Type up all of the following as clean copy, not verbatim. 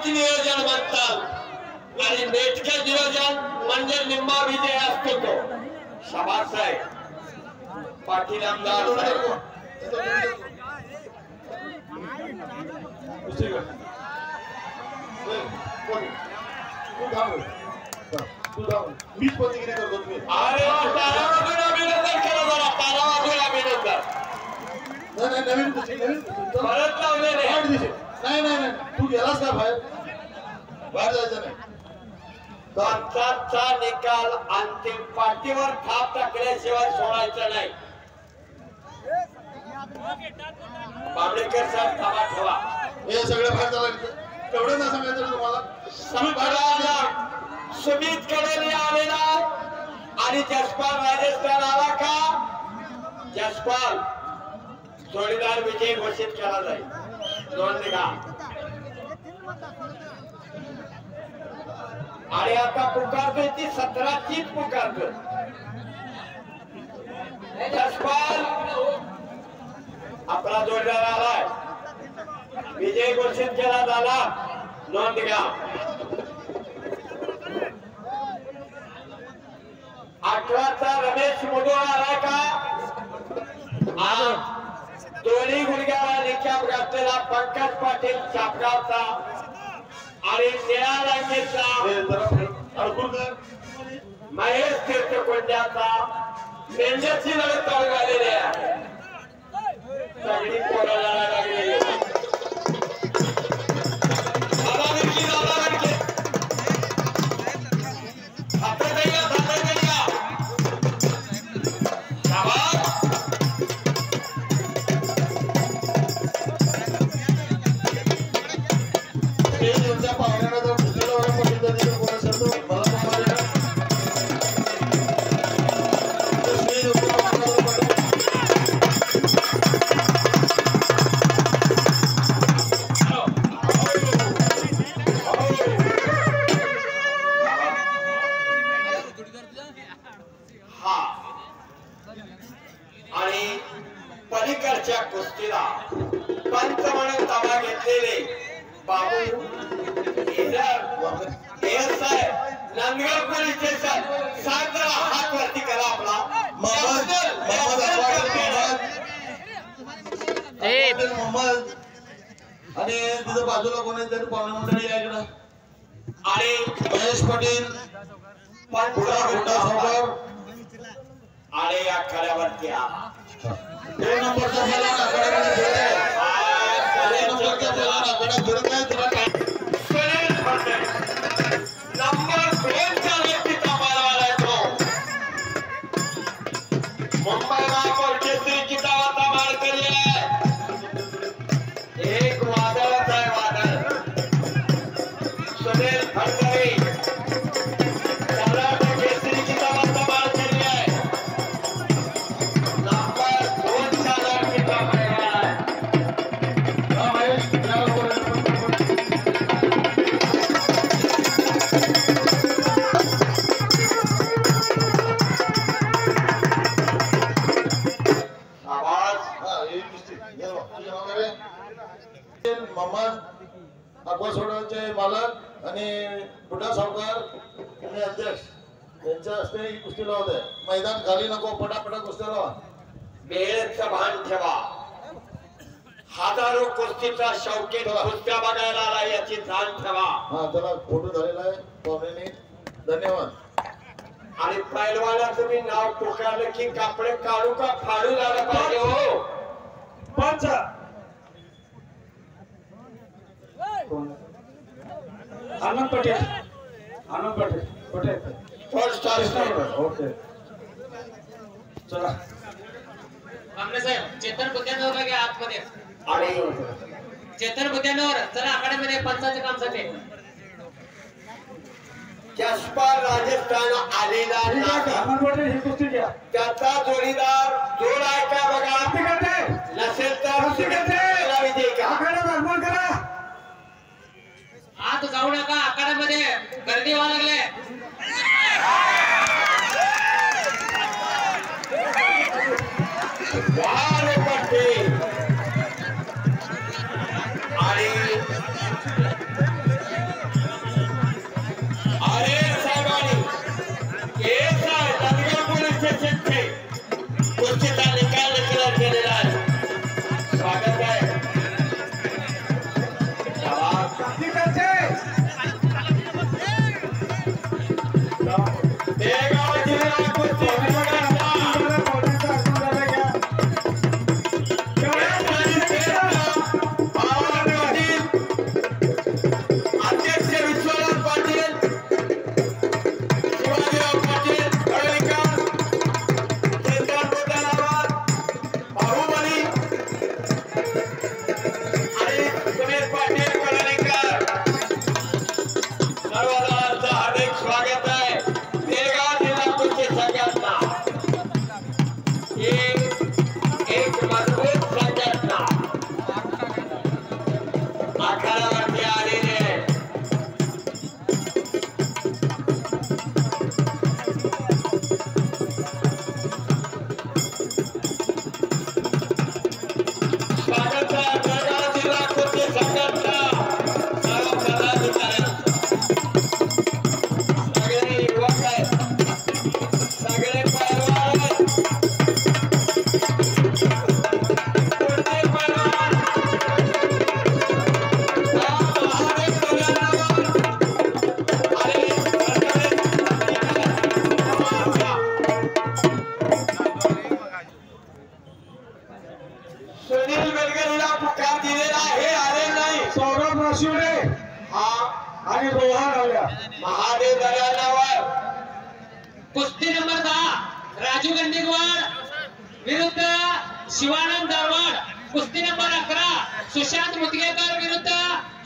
नेटकेच नियोजन म्हणतात आणि नेटके नियोजन म्हणजे निम्मा विजय असतो तो. शाबास साहेब, पाटील आमदार साहेब. मीच प्रतिक्रिया करतो तुम्ही. अरे तारावाजून अभिनंदन केलं जरा, तारावाजून अभिनंदन. नाही नवीन परत लावलेले. नाही नाही नाही तू गेलास का बाहेर? बाहेर जायचं नाही. पंचाचा निकाल अंतिम पाठीवर थाप टाकल्याशिवाय सोडायचं नाही. बांबळेकर साहेब थांबा ठेवा. हे सगळं बाहेर चाललं तेवढं ना सांगायचं तुम्हाला. सुमित कडेने आलेला आणि जसपाल राजस्थान आला का? जसपाल जोडीदार विजय घोषित केला जाईल. दोन निघा. आणि आता पुकारतोय ती 17चीच पुकारतोय. जसपाल आपला जोडीदार आलाय, विजय घोषित केला झाला. नोंद घ्या. 18चा रमेश मुडोळ आलाय का? दोन्ही गुडघ्याला निकाप घातलेला पंकज पाटील चापगावचा आणि निळा रंगीचा महेश तीर्थकोंड्याचा मेंढ्याची लढत चालू झालेली आहे. सगळी पोराला लागलेली आहे. आणि पलीकडच्या कुस्तीला पंच म्हणून ताबा घेतलेले बाबू नांदगाव पोलीस स्टेशन. साजरा हात वरती करा आपला. मोहम्मद आणि तिथं बाजूला कोण आहे तरी पाहुणे मंडळी आहे इकडं. आणि महेश पाटील आणि या खड्यावरती 2 नंबरचा पहिला आकड्यामध्ये नंबर 2च्या व्यक्तीचा मालवाला येतो. मुंबई महापौर केसरी किताबाचा मानकरी आहे. एक वादळच आहे, वादळ. सुनील फडकरी केसरी किताबाचा मानकरी आहे. नंबर 2च्या व्यक्तीचा मालवाला आहे. मोहम्मद अक्वासोडाचे मालक आणि बुड्ढा सावकार आणि अध्यक्ष यांच्या हस्ते ही कुस्ती लावत आहे. मैदान खाली नको, पटापटा कुस्ती लावा. वेळेचं भान ठेवा. हजारो कुस्तीचा शौकीन कुस्त्या बघायला आला याची जाण ठेवा. हा त्याला फोटो झालेला आहे पाहुण्याने. धन्यवाद. आणि पैलवानाचं मी नाव पुकारलं की कापडे काढू का फाडू झालं पाहिजे. हो पंच आनंद पटेल. आनंद पटेल कुठे? फर्स्ट ओके चला. आमने साहेब चेतन बुद्ध्यांवर घ्या आतमध्ये. आणि चेतन बुद्ध्यांवर चला आखाड्यामध्ये पंचाचे काम साठी. जसपाल राजस्थान आलेला नाही. आनंद पटेल ही कुस्ती घ्या. त्याचा जोडीदार जोड आहे का बघा. नसेल तर विजय का. आत जाऊ नका, आखाड्यामध्ये गर्दी व्हायला लागले. आणि आहे सर्व जणांचं हार्दिक स्वागत आहे बेळगाव जिल्हा कुस्ती संघटना ही एक मजबूत संघटना आखाड्यावरती आलेली आहे स्वागत आहे बेळगाव जिल्हा कुस्ती संघटना सर्व पदाधिकारी सगळे युवक आहेत सगळे पैलवान आहेत कुस्ती पैलवान महादेव कल्याणावर सुनील बेलगरीला पुकार दिलेला आहे आले नाही सौरभ राशिवडे हा आणि रोहन आल्या महादेव दर्यानावर कुस्ती नंबर 10 राजू गंडीगवाड विरुद्ध शिवानंद दारवाड कुस्ती नंबर 11 सुशांत मुदगेकर विरुद्ध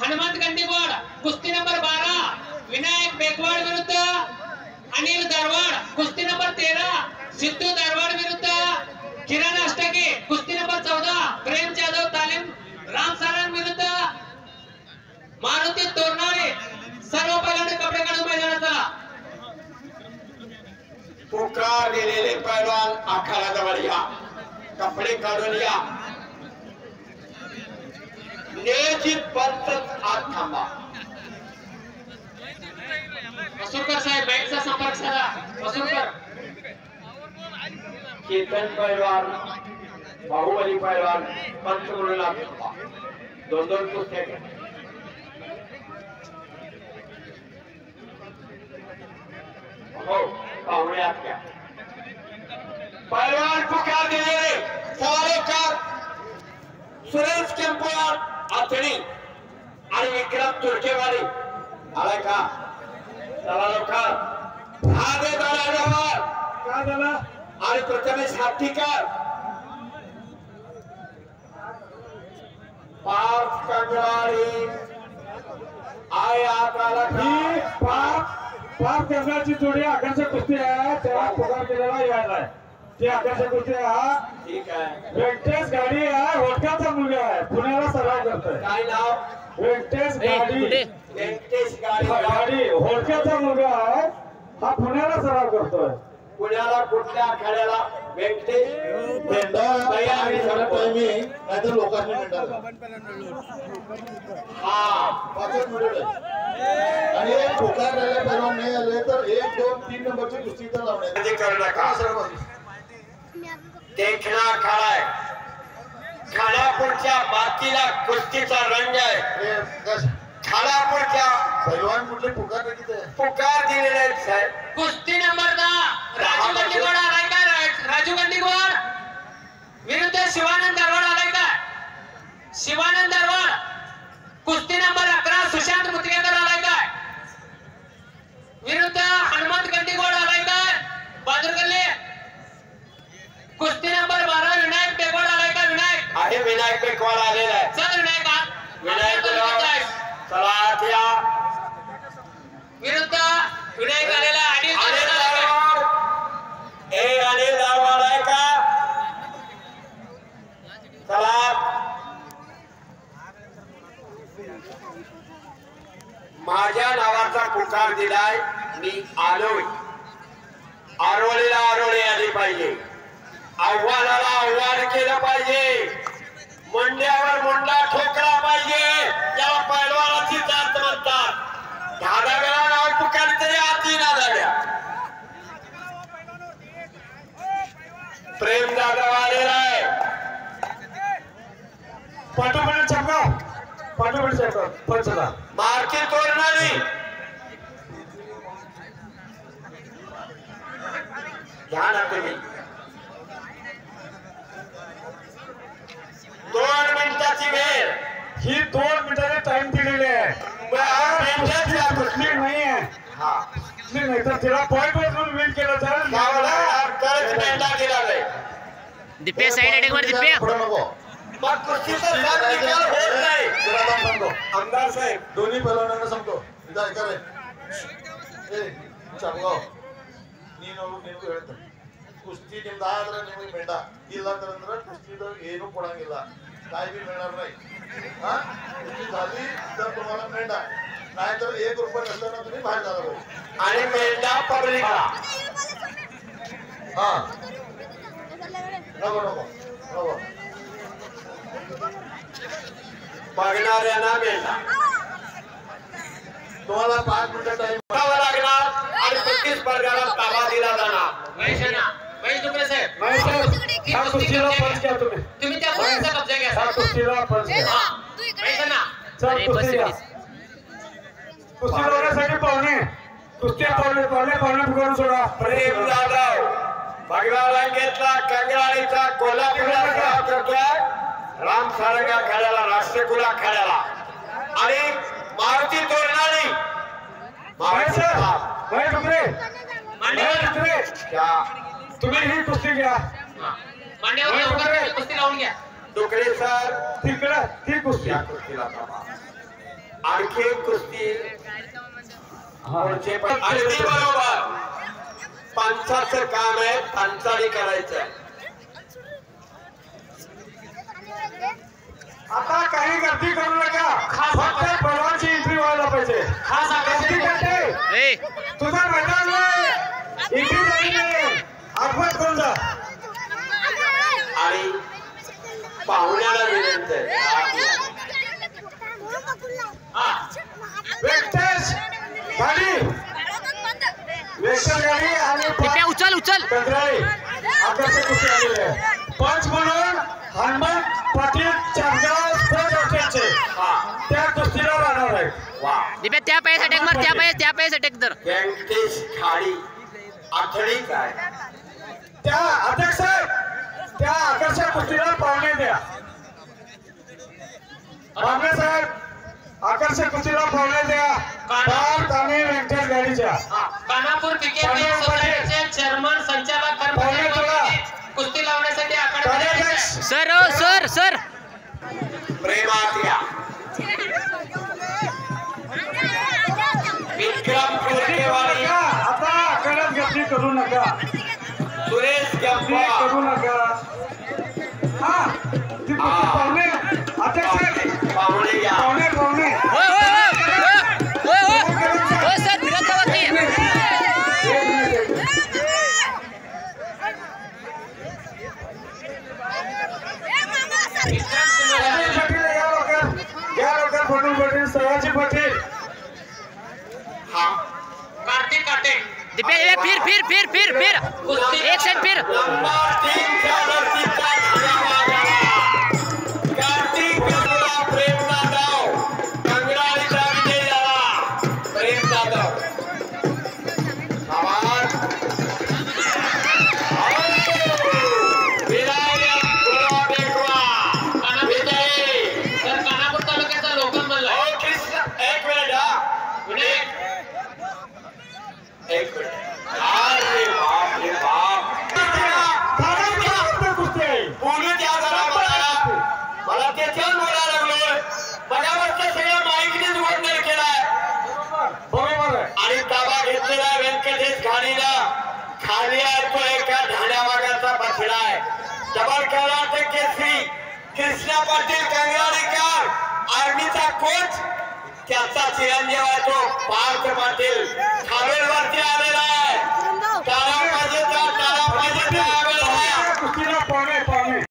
हनुमंत गंडीगवाड कुस्ती नंबर 12 विनायक बेकवाड विरुद्ध अनिल दारवाड कुस्ती नंबर 13 सिद्धू दारवाड विरुद्ध किरण अष्टके कुस्ती नंबर 14 प्रेम जाधव तालीम राम सारंग विरुद्ध मारुती तोरणारे सर्व पैलवान कपडे काढून मैदानात चला पुकार दिलेले पैलवान आखाड्याजवळ या कपडे काढून या नियोजित पंचच आत थांबा मसूरकर साहेब बँकचा संपर्क साधा मसूरकर केतन पैलवान बाहुबली पैलवान पंच म्हणून आत थांबा दोन दोन कुस्त्या घ्या हो पाहुणे आत घ्या पैलवान पुकार दिलेले सवारेकर सुरेश केंपवार आथणी आणि विक्रम तुर्केवाडी आलाय का चला लवकर महादेव दर्यानावर काय झालं आणि प्रथमेश हातीकर पाच कंगराळी आय आताला ही पाच कर्जाची जोडी आकर्षक कुस्ती आहे त्याला पुकार केलेला यायला आहे ती आकर्षक कुस्ती आहे हा ठीक आहे व्यंकटेश गाडी आहे होटकाचा मुलगा आहे पुण्याला सराव करतोय काय नाव व्यंकटेश गाडी व्यंकटेश गाडी गाडी होटकाचा मुलगा आहे हा पुण्याला सराव करतोय पुण्याला कुठल्या आखाड्याला व्यंकटेश मेंढा टायमिंग नाहीतर लोकांनी मेंढा हा 5 मिनिट आणि एक पुकार राहिला परवा नाही आले तर 1 2 3 नंबरची कुस्ती तर लावण्यात कधी करू नका हा, सर्व देखना आखाडा आहे खानापूरच्या मातीला कुस्तीचा रंग आहे हे कश खानापूरच्या पैलवान कुठले पुकार किती आहे पुकार दिलेले आहेत साहेब कुस्ती नंबर 10 राजू गंडीगवाड आलाय का राजू गंडीगवाड विरुद्ध शिवानंद दारवाड आलाय का शिवानंद दारवाड कुस्ती नंबर 11 सुशांत मुदगेकर आलाय का विरुद्ध हनुमंत गंडीगवाड आलाय का बाजूरगल्ले कुस्ती नंबर 12 विनायक बेकवाड आलाय का विनायक आहे विनायक बेकवाड आलेला आहे चल विनायक विनायक बेकवाड चला आत या विरुद्ध विनायक आलेला अनिल अनिल दारवाड दारवाड ए अनिल दारवाड आहे का चला माझ्या नावाचा पुकार दिलाय मी आलोय आरोळीला आरोळी आली पाहिजे आव्हानाला आव्हान केलं पाहिजे मुंड्यावर मुंडा ठोकला पाहिजे याला पैलवानाची जात म्हणतात 10 वेळा नाव पुकारली तरी आती ना झाल्या प्रेम जाधव आलेला आहे पाठोपाठ चपकाव पाठोपाठ चपकाव पंचला मार्के तोरणारी घ्या ना तुम्ही 2 मिनिटाची वेळ ही 2 मिनिटाचे टाइम दिलेले आहे कुठली नाही आहे हा कुठली नाही तर तिला पॉइंट वरून विन केलं गावाला तरच मेंढा दिला जाईल दिप्या साइड अटॅक वर दिप्या पुढे नको मग कुस्तीचा निकाल होत नाही. सांगतो आमदार साहेब दोन्ही पैलवानांना सांगतो इथं ऐका रे ए चापगाव ನೀನು ಹೇಳ್ತ कुस्ती ನಿಮ್ದು ಆದ್ರೆ ನಿಮಗೆ ಬೇಡ ಇಲ್ಲ ಅಂತಂದ್ರೆ कुस्तीದು ಏನು ಕೊಡಂಗಿಲ್ಲ काय बी मिळणार नाही हा कुस्ती झाली तर तुम्हाला मेंढा नाहीतर 1 रुपया नसताना तुम्ही बाहेर झाला पाहिजे आणि मेंढा पब्लिकला हा नको नको नको बघणाऱ्यांना मेंढा तुम्हाला 5 मिनिटं टाइम लागणार आणि कुस्ती स्पर्धेला ताबा दिला जाणार. महेश डुकरे साहेब नाही साहेब ह्या कुस्तीला पंच घ्या तुम्ही. तुम्ही त्या पोरांचा कब्जा घ्या. ह्या कुस्तीला पंच घ्या. महेश अण्णा चल कुस्ती घ्या. कुस्ती लावण्यासाठी पाहुणे कुस्ती पाहुणे करून सोडा. प्रेम जाधव भगवा रंगेतला कंगराळीचा कोल्हापूरला खेळ करतोय. राम सारंगा खेळाला राष्ट्रकुला खेळाला आणि मारुती तोरणारी महेश डुकरे महेश डुकरे त्या तुम्ही ही कुस्ती घ्या. मांड्यावर लवकर कुस्ती लावून घ्या. डुकरे सर तिकडे ती कुस्ती. या कुस्तीला ताबा. आणखी एक कुस्ती पुढचे पण अगदी बरोबर. पंचाचं काम आहे पंचाळी करायचं. आता काही गर्दी करू नका. फक्त पैलवानची एंट्री व्हायला पाहिजे. खास गर्दी करते तुझा मैदान एंट्री झाली नाही आठवण करून जा. आणि पाहुण्याला विनंती वेक्टर्स गाडी वेक्टर गाडी आणि उचल कंत्राळी आकर्षक कुस्ती आलेली आहे. पंच म्हणून हनुमंत पाटील चांदगाव स्पोर्ट हॉस्टेलचे त्या कुस्तीला राहणार आहेत. वा त्या पायासाठी अटॅक तर व्यंकटेश खाडी आठडीच आहे. त्या अध्यक्ष त्या आकर्षक कुस्तीला पाहुणे द्या. पाहुणे साहेब आकर्षक कुस्तीला पाहुणे द्या. पार्थ आणि व्यंकटेश गाडीच्या कानापूर पीकेपी सोसायटीचे चेअरमन संचालक कर्मचारी कुस्ती लावण्यासाठी आखाडा. सर प्रेमात या. विक्रम कोरकेवाडी आता आखाड्यात गर्दी करू नका. सुरेश गर्दी गप्पा करू नका. हा ती कुस्ती पाहुणे अध्यक्ष पाहुणे या. पाहुणे पाटील सयाजी पाटील कार्तिक काटे फिर एक साइड फिर नंबर 3 च्या वरतीचा धावा झाला. कार्तिक गंगूला प्रेम जाधव कंगराळीचा विजय झाला. प्रेम जाधव आवाज विनायक गुलाबेकवा विजय. तर कानापूर तालुक्याचा लोकल मल्ल ओ कृष्ण एक मिनिट विनायक एक मिनिट. अरे बाप रे बाप. कुस्ती आहे. बोलू द्या जरा मला त्याच्यावर बोलायला लागलोय. माझ्यावरच्या सगळ्या माहितीनेच वर्णन केलाय बरोबर आहे. आणि ताबा घेतलेला व्यंकटेश घाणीला खाली आहे तो एका ढाण्या वाघाचा बछडा आहे. डबल कर्नाटक केसरी कृष्णा पाटील कंगराळीकर आर्मीचा कोच त्याचा चिरंजीव आहे तो पार्थ पाटील खावेरवरती आलेला आहे. त्याला पाहिजे